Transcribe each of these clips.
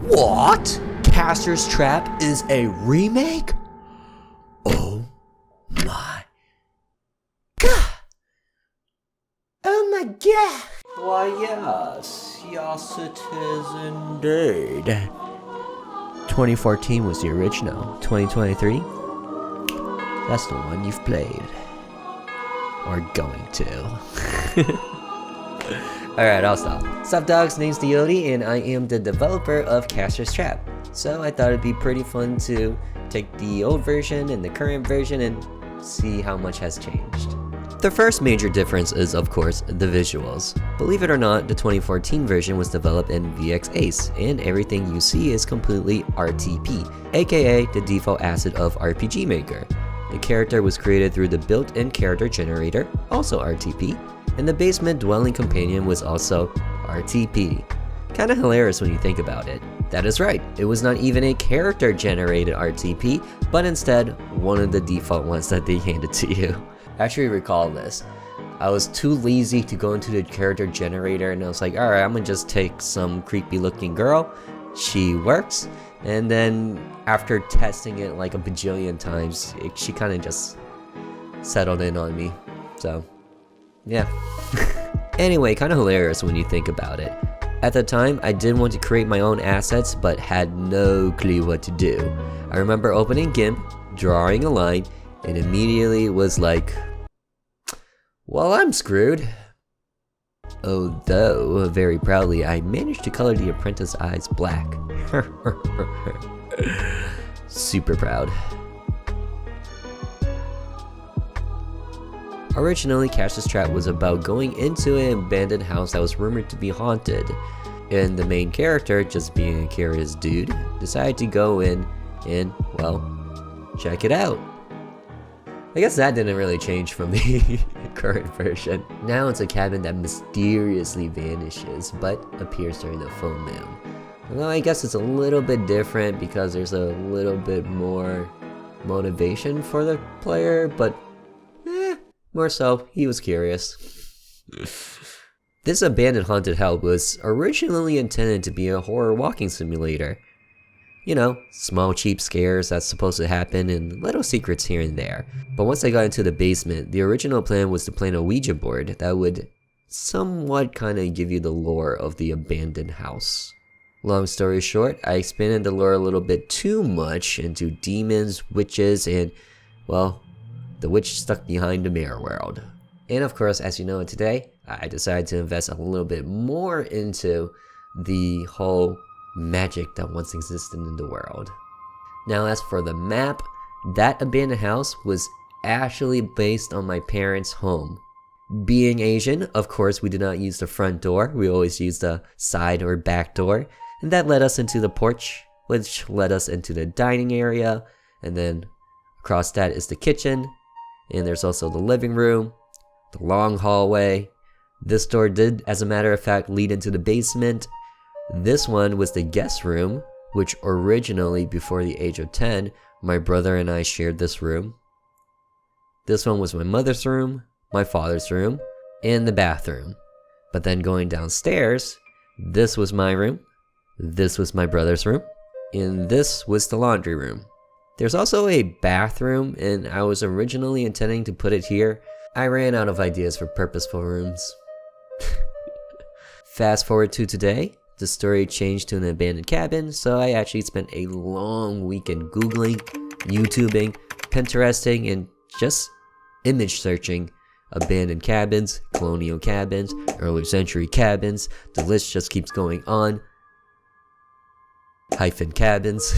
What? Caster's Trap is a remake? Oh my god. Oh my god. Why yes, yes it is indeed. 2014 was the original. 2023? That's the one you've played. Or going to. Alright, I'll stop. What's up dogs, name's TheOdie and I am the developer of Caster's Trap. So I thought it'd be pretty fun to take the old version and the current version and see how much has changed. The first major difference is of course the visuals. Believe it or not, the 2014 version was developed in VX Ace and everything you see is completely RTP, aka the default asset of RPG Maker. The character was created through the built-in character generator, also RTP, and the basement dwelling companion was also RTP. Kinda hilarious when you think about it. That is right, it was not even a character generated RTP, but instead one of the default ones that they handed to you. I actually recall this. I was too lazy to go into the character generator and I was like, alright, I'm gonna just take some creepy looking girl. She works, and then after testing it like a bajillion times, she kinda just settled in on me. So, yeah. Anyway, kinda hilarious when you think about it. At the time, I did want to create my own assets, but had no clue what to do. I remember opening GIMP, drawing a line, and immediately was like, well, I'm screwed. Although, very proudly, I managed to color the apprentice's eyes black. Super proud. Originally, Caster's Trap was about going into an abandoned house that was rumored to be haunted, and the main character, just being a curious dude, decided to go in and, well, check it out. I guess that didn't really change from the current version. Now it's a cabin that mysteriously vanishes, but appears during the full moon. Although I guess it's a little bit different because there's a little bit more motivation for the player, but more so, he was curious. This abandoned haunted house was originally intended to be a horror walking simulator. You know, small cheap scares that's supposed to happen and little secrets here and there. But once I got into the basement, the original plan was to plant a Ouija board that would somewhat kinda give you the lore of the abandoned house. Long story short, I expanded the lore a little bit too much into demons, witches, and, well, the witch stuck behind the mirror world. And of course, as you know today, I decided to invest a little bit more into the whole magic that once existed in the world. Now as for the map, that abandoned house was actually based on my parents' home. Being Asian, of course we did not use the front door, we always used the side or back door, and that led us into the porch, which led us into the dining area, and then across that is the kitchen, and there's also the living room, the long hallway. This door did, as a matter of fact, lead into the basement. This one was the guest room, which originally, before the age of 10, my brother and I shared this room. This one was my mother's room, my father's room, and the bathroom. But then going downstairs, this was my room, this was my brother's room, and this was the laundry room. There's also a bathroom, and I was originally intending to put it here. I ran out of ideas for purposeful rooms. Fast forward to today, the story changed to an abandoned cabin, so I actually spent a long weekend Googling, YouTubing, Pinteresting, and just image searching abandoned cabins, colonial cabins, early century cabins. The list just keeps going on. Hyphen cabins.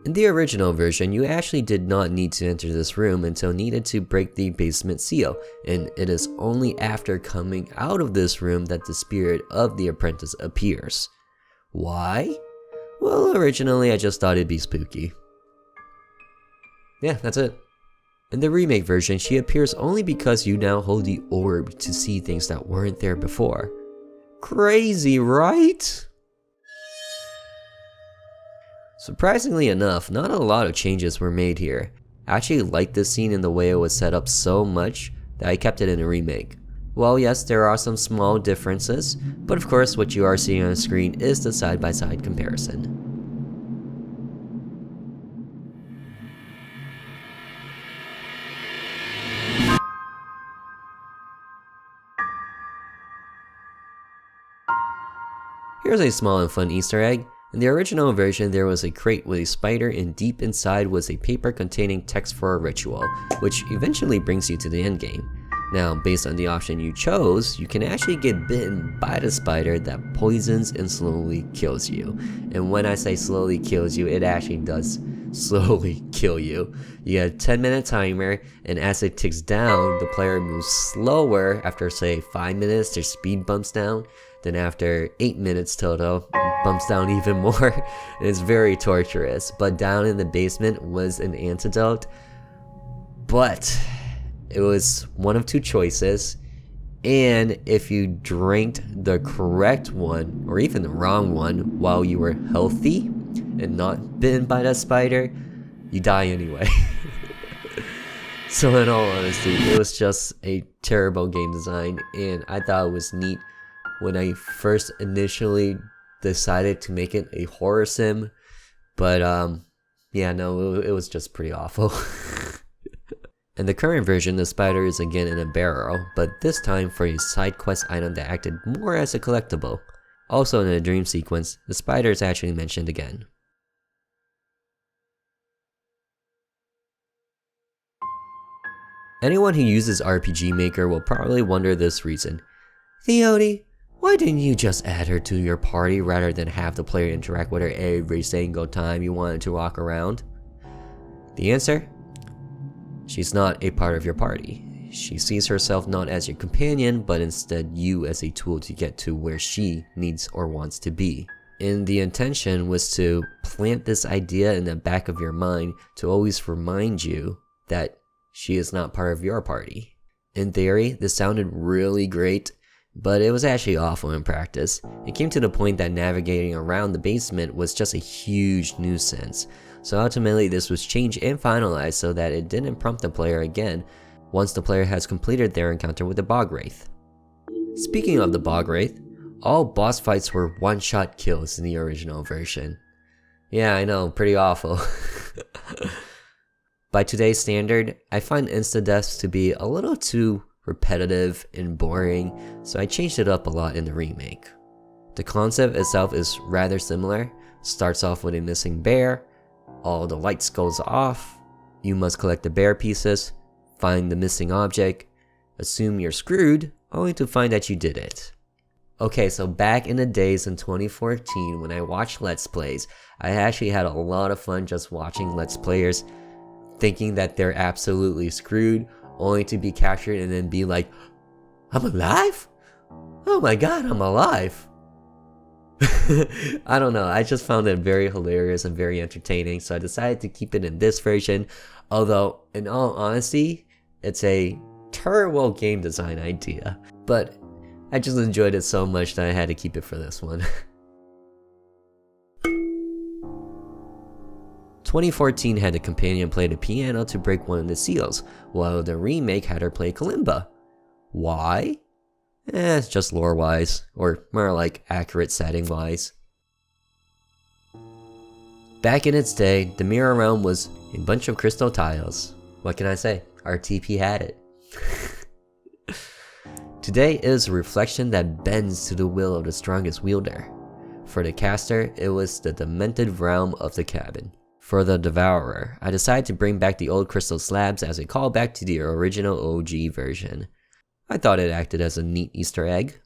In the original version, you actually did not need to enter this room until needed to break the basement seal, and it is only after coming out of this room that the spirit of the apprentice appears. Why? Well, originally I just thought it'd be spooky. Yeah, that's it. In the remake version, she appears only because you now hold the orb to see things that weren't there before. Crazy, right? Surprisingly enough, not a lot of changes were made here. I actually liked this scene and the way it was set up so much that I kept it in a remake. Well, yes, there are some small differences, but of course what you are seeing on the screen is the side-by-side comparison. Here's a small and fun Easter egg. In the original version, there was a crate with a spider, and deep inside was a paper containing text for a ritual, which eventually brings you to the endgame. Now, based on the option you chose, you can actually get bitten by the spider that poisons and slowly kills you. And when I say slowly kills you, it actually does slowly kill you. You get a 10-minute timer, and as it ticks down, the player moves slower. After say 5 minutes, their speed bumps down. Then after 8 minutes total, bumps down even more. It's very torturous. But down in the basement was an antidote. But it was one of two choices. And if you drank the correct one, or even the wrong one, while you were healthy and not bitten by that spider, you die anyway. So in all honesty, it was just a terrible game design, and I thought it was neat when I first initially decided to make it a horror sim, but yeah, no, it was just pretty awful. In the current version, the spider is again in a barrel, but this time for a side quest item that acted more as a collectible. Also in the dream sequence, the spider is actually mentioned again. Anyone who uses RPG Maker will probably wonder this reason. TheOdie, why didn't you just add her to your party rather than have the player interact with her every single time you wanted to walk around? The answer? She's not a part of your party. She sees herself not as your companion, but instead you as a tool to get to where she needs or wants to be. And the intention was to plant this idea in the back of your mind to always remind you that she is not part of your party. In theory, this sounded really great, but it was actually awful in practice. It came to the point that navigating around the basement was just a huge nuisance. So ultimately this was changed and finalized so that it didn't prompt the player again once the player has completed their encounter with the Bog Wraith. Speaking of the Bog Wraith, all boss fights were one-shot kills in the original version. Yeah, I know, pretty awful. By today's standard, I find insta-deaths to be a little too repetitive and boring, so I changed it up a lot in the remake. The concept itself is rather similar. Starts off with a missing bear, all the lights goes off, you must collect the bear pieces, find the missing object, assume you're screwed, only to find that you did it. Okay, so back in the days in 2014 when I watched Let's Plays, I actually had a lot of fun just watching Let's Players thinking that they're absolutely screwed, only to be captured and then be like, I'm alive? Oh my god, I'm alive. I don't know, I just found it very hilarious and very entertaining, so I decided to keep it in this version. Although, in all honesty, it's a terrible game design idea, but I just enjoyed it so much that I had to keep it for this one. 2014 had the companion play the piano to break one of the seals, while the remake had her play kalimba. Why? It's just lore-wise, or more like accurate setting-wise. Back in its day, the Mirror Realm was a bunch of crystal tiles. What can I say? RTP had it. Today is a reflection that bends to the will of the strongest wielder. For the caster, it was the demented realm of the cabin. For the Devourer, I decided to bring back the old crystal slabs as a callback to the original OG version. I thought it acted as a neat Easter egg.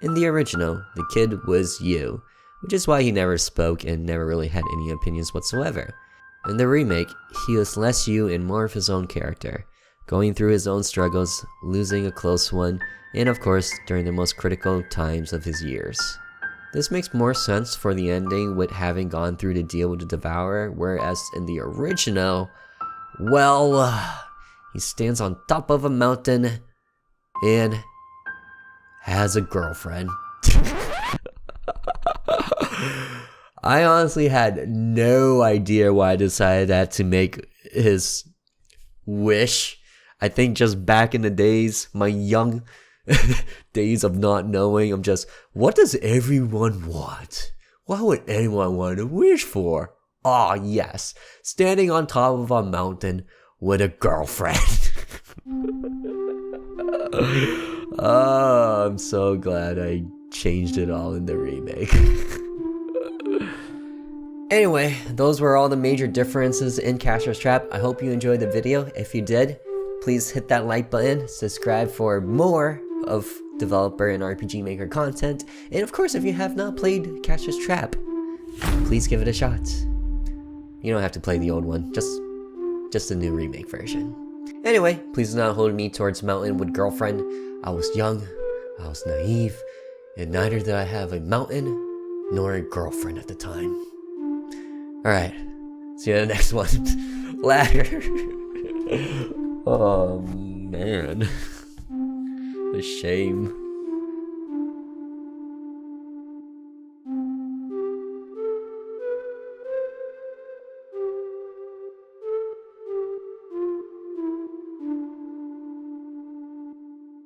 In the original, the kid was you, which is why he never spoke and never really had any opinions whatsoever. In the remake, he was less you and more of his own character, going through his own struggles, losing a close one, and of course, during the most critical times of his years. This makes more sense for the ending with having gone through the deal with the Devourer, whereas in the original, well, he stands on top of a mountain and has a girlfriend. I honestly had no idea why I decided that to make his wish. I think just back in the days, my young days of not knowing, I'm just, what does everyone want? What would anyone want to wish for? Ah, yes, standing on top of a mountain with a girlfriend. Oh, I'm so glad I changed it all in the remake. Anyway, those were all the major differences in Casher's Trap. I hope you enjoyed the video. If you did, please hit that like button, subscribe for more of developer and RPG maker content, and of course, if you have not played Casher's Trap, please give it a shot. You don't have to play the old one, just a new remake version. Anyway, please do not hold me towards mountain with girlfriend. I was young, I was naive, and neither did I have a mountain nor a girlfriend at the time. Alright, see you in the next one. Later. Oh man, a shame.